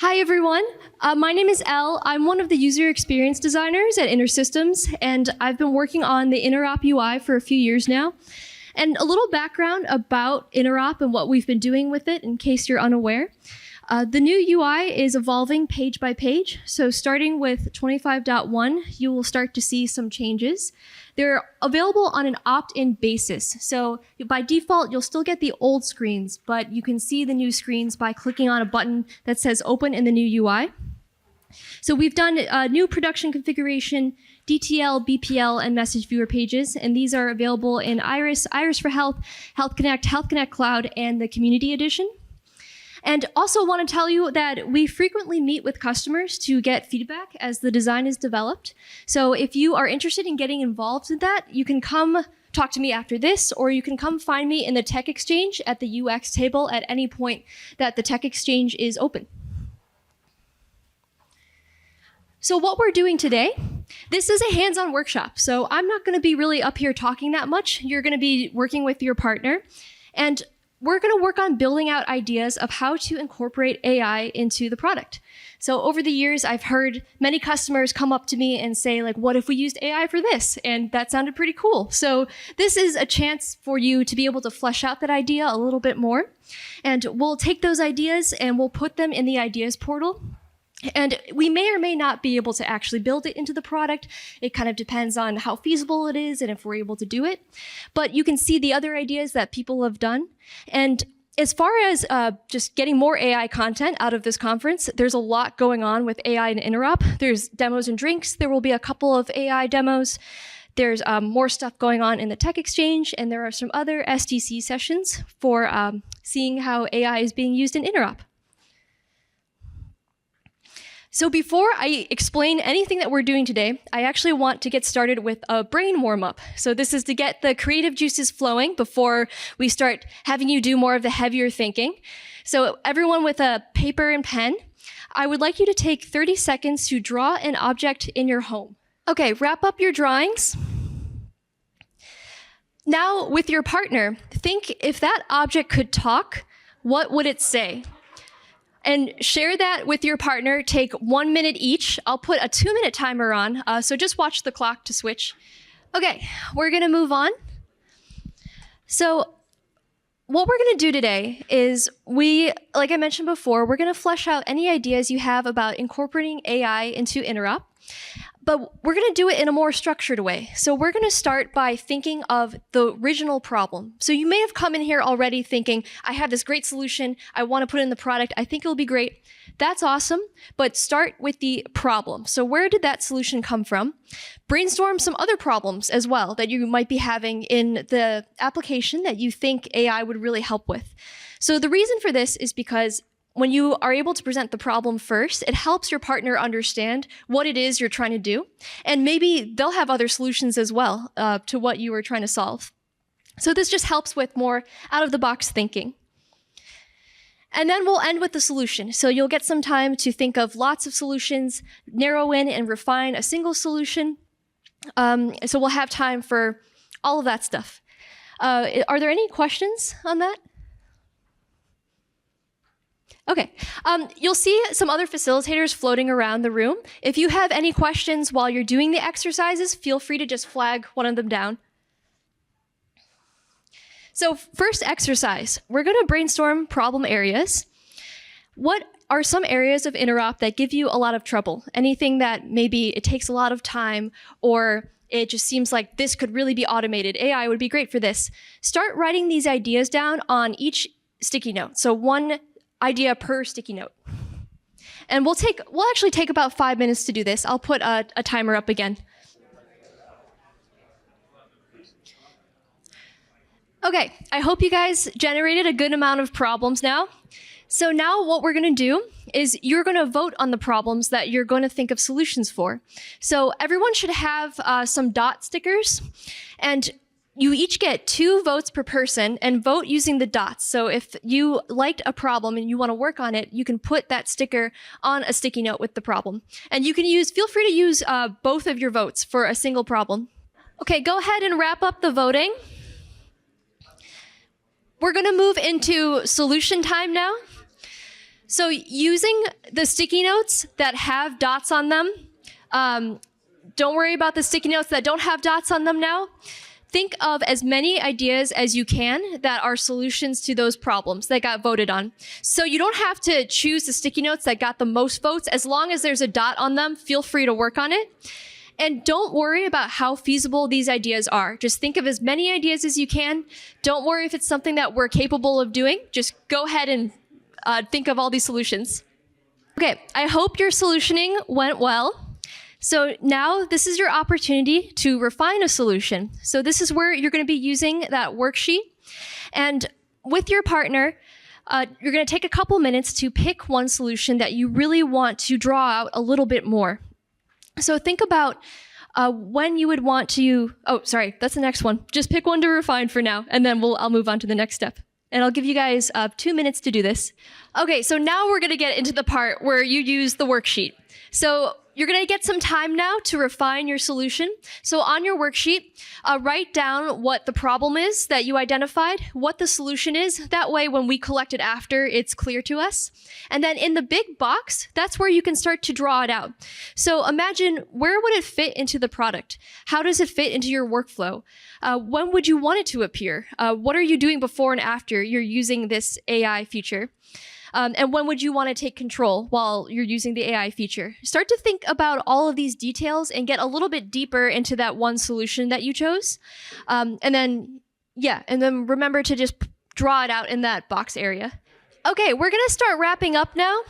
Hi, everyone. My name is Elle. I'm one of the user experience designers at InterSystems, and I've been working on the Interop UI for a few years now. And a little background about Interop and what we've been doing with it, in case you're unaware. The new UI is evolving page by page. So starting with 25.1, you will start to see some changes. They're available on an opt-in basis. So by default, you'll still get the old screens, but you can see the new screens by clicking on a button that says open in the new UI. So we've done a new production configuration, DTL, BPL, and message viewer pages, and these are available in Iris, Iris for Health, Health Connect Cloud, and the Community Edition. And also want to tell you that we frequently meet with customers to get feedback as the design is developed. So if you are interested in getting involved in that, you can come talk to me after this, or you can come find me in the Tech Exchange at the UX table at any point that the Tech Exchange is open. So what we're doing today, this is a hands-on workshop. So I'm not going to be really up here talking that much. You're going to be working with your partner. And we're going to work on building out ideas of how to incorporate AI into the product. So over the years, I've heard many customers come up to me and say, like, what if we used AI for this? And that sounded pretty cool. So this is a chance for you to be able to flesh out that idea a little bit more. And we'll take those ideas and we'll put them in the ideas portal. And we may or may not be able to actually build it into the product. It kind of depends on how feasible it is and if we're able to do it. But you can see the other ideas that people have done. And as far as just getting more AI content out of this conference, there's a lot going on with AI and Interop. There's demos and drinks. There will be a couple of AI demos. There's more stuff going on in the Tech Exchange, and there are some other SDC sessions for seeing how AI is being used in Interop. So before I explain anything that we're doing today, I actually want to get started with a brain warm-up. So this is to get the creative juices flowing before we start having you do more of the heavier thinking. So everyone with a paper and pen, I would like you to take 30 seconds to draw an object in your home. Okay, wrap up your drawings. Now, with your partner, think if that object could talk, what would it say? And share that with your partner. Take 1 minute each. I'll put a 2-minute timer on, so just watch the clock to switch. Okay, we're gonna move on. So what we're gonna do today is like I mentioned before, we're gonna flesh out any ideas you have about incorporating AI into Interop. But we're going to do it in a more structured way. So we're going to start by thinking of the original problem. So you may have come in here already thinking, I have this great solution. I want to put it in the product. I think it'll be great. That's awesome. But start with the problem. So where did that solution come from? Brainstorm some other problems as well that you might be having in the application that you think AI would really help with. So the reason for this is because when you are able to present the problem first, it helps your partner understand what it is you're trying to do. And maybe they'll have other solutions as well to what you are trying to solve. So this just helps with more out-of-the-box thinking. And then we'll end with the solution. So you'll get some time to think of lots of solutions, narrow in and refine a single solution. So we'll have time for all of that stuff. Are there any questions on that? Okay, you'll see some other facilitators floating around the room. If you have any questions while you're doing the exercises, feel free to just flag one of them down. So first exercise, we're gonna brainstorm problem areas. What are some areas of Interop that give you a lot of trouble? Anything that maybe it takes a lot of time, or it just seems like this could really be automated. AI would be great for this. Start writing these ideas down on each sticky note. So one idea per sticky note. And we'll actually take about 5 minutes to do this. I'll put a timer up again. Okay, I hope you guys generated a good amount of problems now. So now what we're gonna do is you're gonna vote on the problems that you're gonna think of solutions for. So everyone should have some dot stickers, and you each get 2 votes per person and vote using the dots. So if you liked a problem and you want to work on it, you can put that sticker on a sticky note with the problem. And you can feel free to use both of your votes for a single problem. Okay, go ahead and wrap up the voting. We're going to move into solution time now. So using the sticky notes that have dots on them, don't worry about the sticky notes that don't have dots on them now. Think of as many ideas as you can that are solutions to those problems that got voted on. So you don't have to choose the sticky notes that got the most votes. As long as there's a dot on them, feel free to work on it. And don't worry about how feasible these ideas are. Just think of as many ideas as you can. Don't worry if it's something that we're capable of doing. Just go ahead and think of all these solutions. Okay, I hope your solutioning went well. So now this is your opportunity to refine a solution. So this is where you're going to be using that worksheet. And with your partner, you're going to take a couple minutes to pick one solution that you really want to draw out a little bit more. So think about when you would want to, oh, sorry, that's the next one. Just pick one to refine for now, and then I'll move on to the next step. And I'll give you guys 2 minutes to do this. Okay, so now we're going to get into the part where you use the worksheet. So you're going to get some time now to refine your solution. So on your worksheet, write down what the problem is that you identified, what the solution is. That way, when we collect it after, it's clear to us. And then in the big box, that's where you can start to draw it out. So imagine, where would it fit into the product? How does it fit into your workflow? When would you want it to appear? What are you doing before and after you're using this AI feature? And when would you want to take control while you're using the AI feature? Start to think about all of these details and get a little bit deeper into that one solution that you chose. And then remember to just draw it out in that box area. Okay, we're going to start wrapping up now.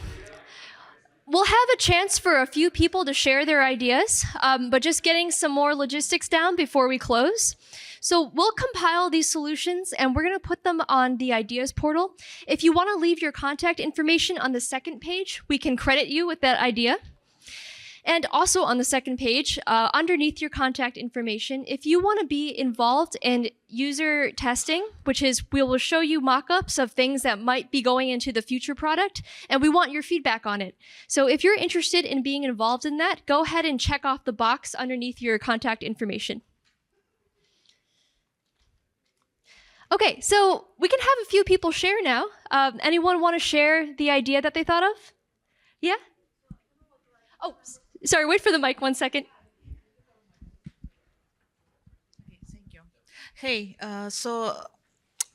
We'll have a chance for a few people to share their ideas, but just getting some more logistics down before we close. So we'll compile these solutions and we're going to put them on the ideas portal. If you want to leave your contact information on the second page, we can credit you with that idea. And also on the second page, underneath your contact information, if you want to be involved in user testing, which is we will show you mock-ups of things that might be going into the future product, and we want your feedback on it. So if you're interested in being involved in that, go ahead and check off the box underneath your contact information. Okay, so we can have a few people share now. Anyone want to share the idea that they thought of? Yeah? Oh, sorry, wait for the mic 1 second. Okay, thank you. Hey,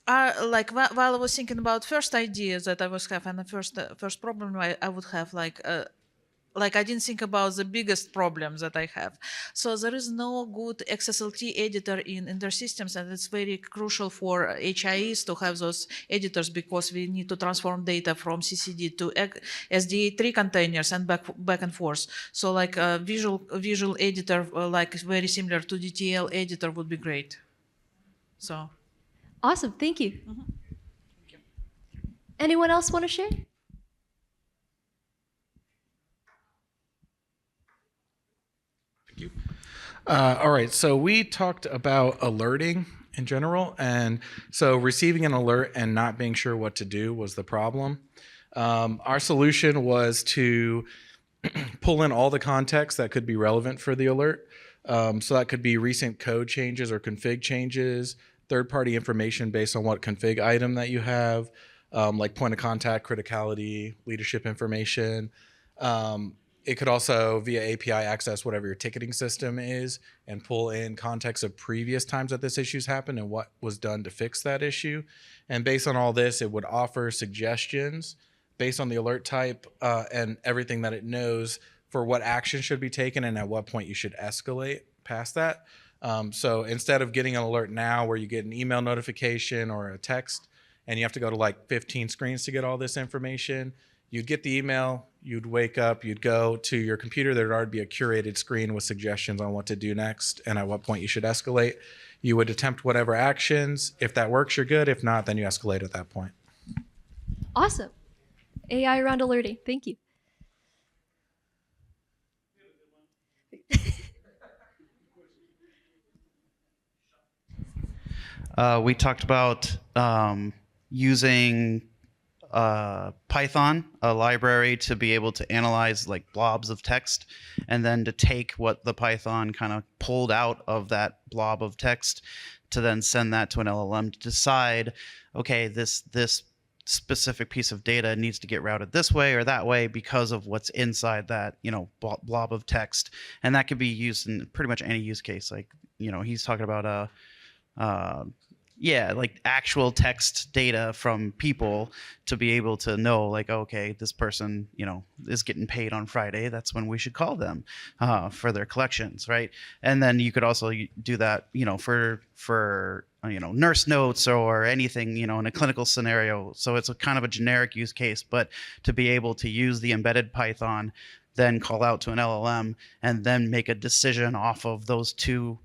like while I was thinking about first ideas that I was have, and the first problem I would have like I didn't think about the biggest problems that I have. So there is no good XSLT editor in InterSystems, and it's very crucial for HIEs to have those editors because we need to transform data from CCD to SDA3 containers and back and forth. So like a visual editor, like very similar to DTL editor would be great. So. Awesome, thank you. Mm-hmm. Thank you. Anyone else want to share? All right, so we talked about alerting in general, and so receiving an alert and not being sure what to do was the problem. Our solution was to pull in all the context that could be relevant for the alert. So that could be recent code changes or config changes, third-party information based on what config item that you have, like point of contact, criticality, leadership information. It could also, via API, access whatever your ticketing system is and pull in context of previous times that this issue's happened and what was done to fix that issue. And based on all this, it would offer suggestions based on the alert type and everything that it knows for what action should be taken and at what point you should escalate past that. So instead of getting an alert now where you get an email notification or a text and you have to go to like 15 screens to get all this information, you'd get the email, you'd wake up, you'd go to your computer, there'd already be a curated screen with suggestions on what to do next and at what point you should escalate. You would attempt whatever actions. If that works, you're good. If not, then you escalate at that point. Awesome. AI around alerting. Thank you. We talked about using Python, a library, to be able to analyze like blobs of text, and then to take what the Python kind of pulled out of that blob of text to then send that to an LLM to decide, okay, this specific piece of data needs to get routed this way or that way because of what's inside that, blob of text. And that could be used in pretty much any use case. Like, he's talking about like actual text data from people to be able to know, like, okay, this person, is getting paid on Friday. That's when we should call them for their collections, right? And then you could also do that, for nurse notes or anything, in a clinical scenario. So it's a kind of a generic use case, but to be able to use the embedded Python, then call out to an LLM, and then make a decision off of those two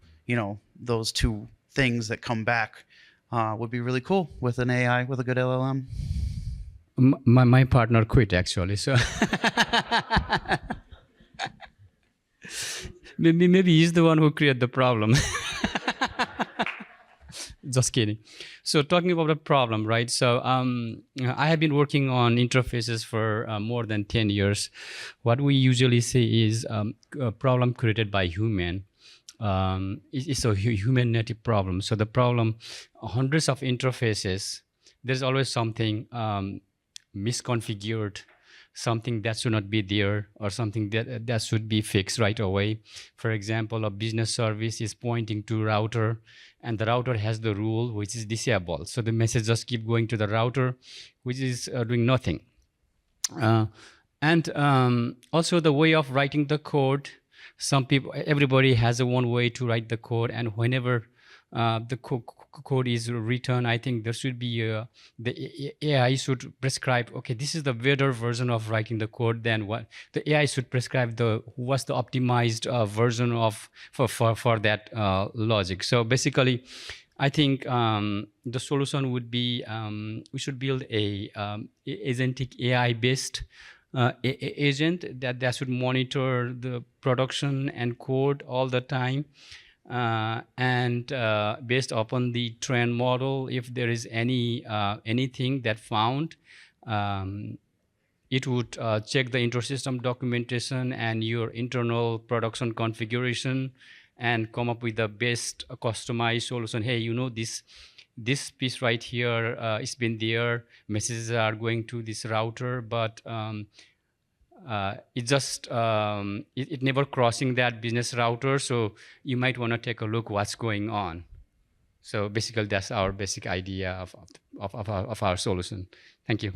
things that come back. Would be really cool with an AI, with a good LLM. My partner quit, actually, so maybe he's the one who created the problem. Just kidding. So talking about the problem, right? So I have been working on interfaces for more than 10 years. What we usually see is a problem created by human. It's a human native problem. So the problem, hundreds of interfaces, there's always something misconfigured, something that should not be there, or something that should be fixed right away. For example, a business service is pointing to router, and the router has the rule which is disabled. So the message just keep going to the router, which is doing nothing. And also the way of writing the code. Everybody has a one way to write the code, and whenever the code is written, I think there should be the AI should prescribe, okay, this is the better version of writing the code. Then what the AI should prescribe what's the optimized version of for that logic. So basically, I think the solution would be we should build a agentic AI based agent that should monitor the production and code all the time, and based upon the trend model, if there is anything that found, it would check the intersystem documentation and your internal production configuration and come up with the best customized solution. Hey, this piece right here, it's been there, messages are going to this router, but it never crossing that business router, so you might want to take a look what's going on. So basically, that's our basic idea of our solution. Thank you.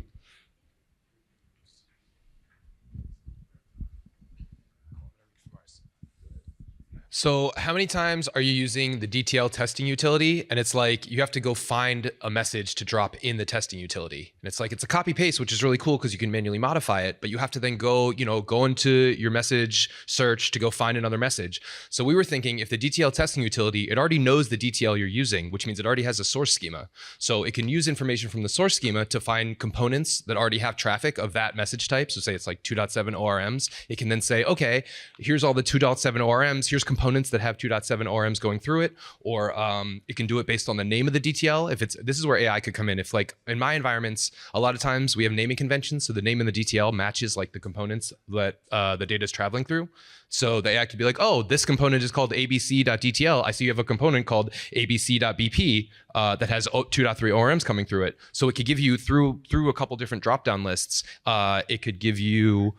So how many times are you using the DTL testing utility and it's like you have to go find a message to drop in the testing utility? And it's like it's a copy paste, which is really cool because you can manually modify it, but you have to then go into your message search to go find another message. So we were thinking if the DTL testing utility, it already knows the DTL you're using, which means it already has a source schema. So it can use information from the source schema to find components that already have traffic of that message type. So say it's like 2.7 ORMs. It can then say, okay, here's all the 2.7 ORMs. Here's components that have 2.7 ORMs going through it, or it can do it based on the name of the DTL. This is where AI could come in. If like in my environments, a lot of times we have naming conventions, so the name of the DTL matches like the components that the data is traveling through. So the AI could be like, oh, this component is called abc.dtl. I see you have a component called abc.bp that has 2.3 ORMs coming through it. So it could give you through a couple different drop-down lists. It could give you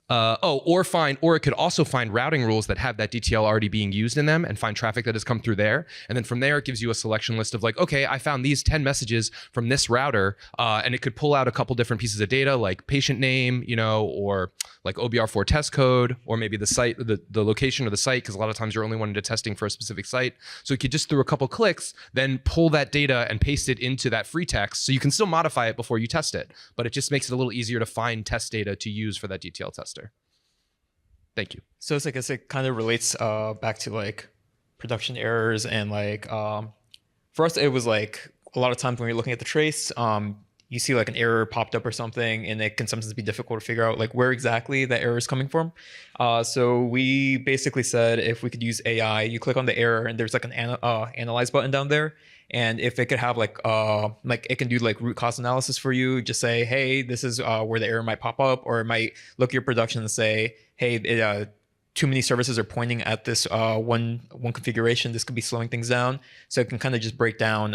or it could also find routing rules that have that DTL already being used in them and find traffic that has come through there. And then from there, it gives you a selection list of like, okay, I found these 10 messages from this router, and it could pull out a couple different pieces of data like patient name, or like OBR4 test code, or maybe the site, the location of the site, because a lot of times you're only wanting to testing for a specific site. So you could just through a couple clicks, then pull that data and paste it into that free text. So you can still modify it before you test it, but it just makes it a little easier to find test data to use for that DTL tester. Thank you. So it's like, I guess it kind of relates back to like production errors, and like for us, it was like a lot of times when you're looking at the trace, you see like an error popped up or something, and it can sometimes be difficult to figure out like where exactly that error is coming from. So we basically said if we could use AI, you click on the error and there's like an analyze button down there. And if it could have like it can do like root cause analysis for you, just say, hey, this is where the error might pop up, or it might look at your production and say, hey, too many services are pointing at this one configuration. This could be slowing things down. So it can kind of just break down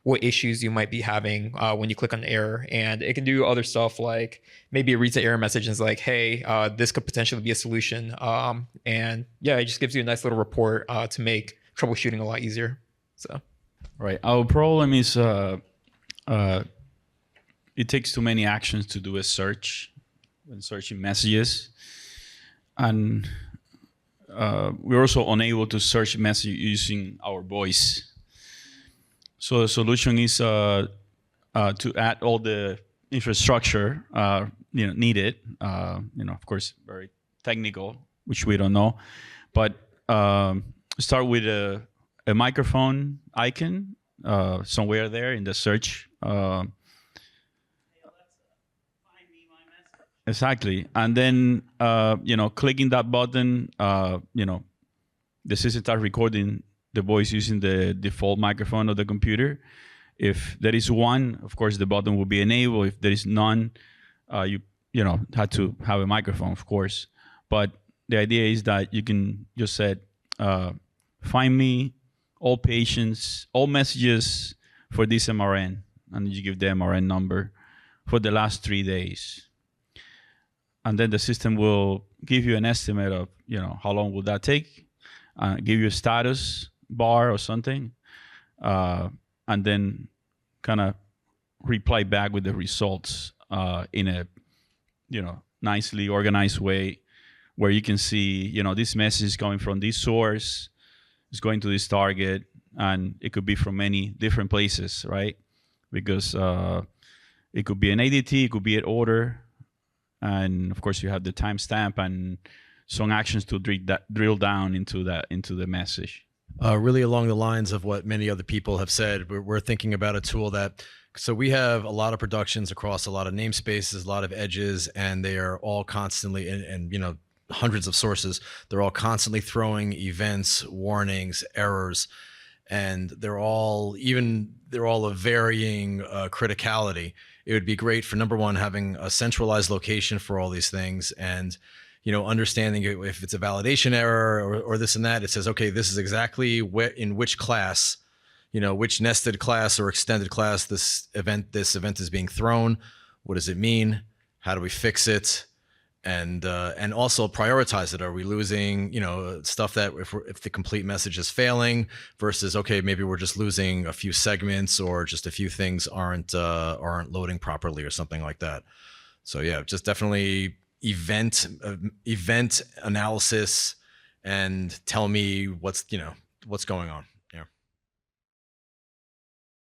what issues you might be having when you click on an error. And it can do other stuff like maybe it reads the error message and is like, hey, this could potentially be a solution. And yeah, it just gives you a nice little report to make troubleshooting a lot easier. So, right. Our problem is it takes too many actions to do a search when searching messages. And we're also unable to search message using our voice. So the solution is to add all the infrastructure needed. Of course, very technical, which we don't know, but start with a microphone icon somewhere there in the search. Exactly, and then clicking that button, the system starts recording the voice using the default microphone of the computer. If there is one, of course, the button will be enabled. If there is none, you had to have a microphone, of course. But the idea is that you can just say, find me all patients, all messages for this MRN, and you give the MRN number for the last 3 days. And then the system will give you an estimate of, how long will that take, give you a status bar or something, and then kind of reply back with the results in a, nicely organized way where you can see, this message is coming from this source, it's going to this target, and it could be from many different places, right? Because it could be an ADT, it could be an order, and of course you have the timestamp and some actions to drill down into the message. Really along the lines of what many other people have said, we're thinking about a tool so we have a lot of productions across a lot of namespaces, a lot of edges, and they are all constantly, and hundreds of sources, they're all constantly throwing events, warnings, errors, and they're all of varying criticality. It would be great for, number one, having a centralized location for all these things, and understanding if it's a validation error or this and that. It says, okay, this is exactly in which class, which nested class or extended class this event is being thrown. What does it mean? How do we fix it? And also prioritize it. Are we losing, stuff that if the complete message is failing versus, okay, maybe we're just losing a few segments or just a few things aren't loading properly or something like that. So yeah, just definitely event analysis and tell me what's going on.